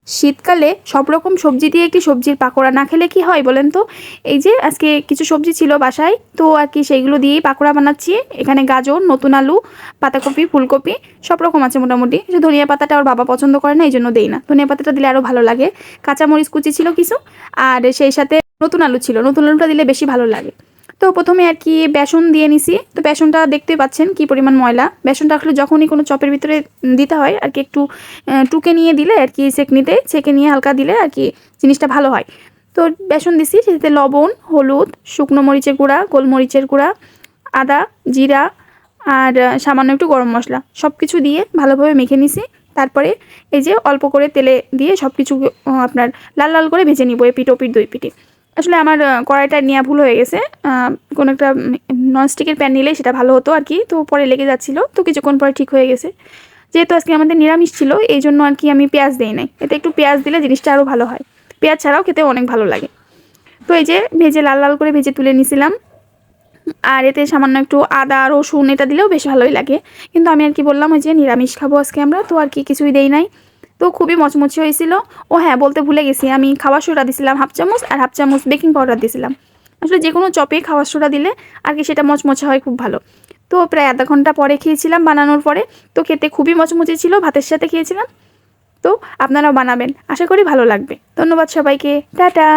শীতকালে সব রকম সবজি দিয়ে একটি সবজির পাকোড়া না খেলে কি হয় বলেন তো। এই যে আজকে কিছু সবজি ছিল বাসায়, তো আর কি সেইগুলো দিয়েই পাকোড়া বানাচ্ছি। এখানে গাজর, নতুন আলু, পাতাকপি, ফুলকপি সব রকম আছে মোটামুটি। ধনিয়া পাতাটা ওর বাবা পছন্দ করে না, এই জন্য দেই না। ধনিয়া পাতাটা দিলে আরও ভালো লাগে। কাঁচামরিচ কুচি ছিল কিছু, আর সেই সাথে নতুন আলু ছিল, নতুন আলুটা দিলে বেশি ভালো লাগে। তো প্রথমে আর কি বেসন দিয়ে নিছি। তো বেসনটা দেখতেই পাচ্ছেন কি পরিমাণ ময়লা। বেসনটা আসলে যখনই কোনো চপের ভিতরে দিতে হয় আর কি একটু টুকে নিয়ে দিলে আর কি সেঁকনিতে ছেঁকে নিয়ে হালকা দিলে আর কি জিনিসটা ভালো হয়। তো বেসন দিছি, সেটাতে লবণ, হলুদ, শুকনো মরিচের গুঁড়া, গোলমরিচের গুঁড়া, আদা, জিরা আর সামান্য একটু গরম মশলা সব কিছু দিয়ে ভালোভাবে মেখে নিছি। তারপরে এই যে অল্প করে তেলে দিয়ে সব কিছু আপনার লাল লাল করে ভেজে নিব এপিঠ ওপিঠ দুই পিঠে। আসলে আমার কড়াইটা নেওয়া ভুল হয়ে গেছে। কোনো একটা ননস্টিকের প্যান নিলে সেটা ভালো হতো আর কি। তো পরে লেগে যাচ্ছিলো, তো কিছুক্ষণ পরে ঠিক হয়ে গেছে। যেহেতু আজকে আমাদের নিরামিষ ছিল এই জন্য আর কি আমি পেঁয়াজ দিই নাই। এতে একটু পেঁয়াজ দিলে জিনিসটা আরও ভালো হয়। পেঁয়াজ ছাড়াও খেতে অনেক ভালো লাগে। তো এই যে ভেজে লাল লাল করে ভেজে তুলে নিছিলাম। আর এতে সামান্য একটু আদা, রসুন এটা দিলেও বেশ ভালোই লাগে। কিন্তু আমি আর কি বললাম ওই যে নিরামিষ খাবো আজকে আমরা, তো আর কি কিছুই দেই নাই। তো খুবই মচমচে হয়েছিল। ও হ্যাঁ, বলতে ভুলে গেছি, আমি খাওয়ার সোডা দিছিলাম হাফ চামচ, আর হাফ চামচ বেকিং পাউডার দিছিলাম। আসলে যে কোনো চপে খাওয়ার সোডা দিলে আর কি সেটা মচমচে হয় খুব ভালো। তো প্রায় আধা ঘন্টা পরে খেয়েছিলাম বানানোর পরে। তো খেতে খুবই মচমচে ছিল, ভাতের সাথে খেয়েছিলাম। তো আপনারাও বানাবেন, আশা করি ভালো লাগবে। ধন্যবাদ সবাইকে, টাটা।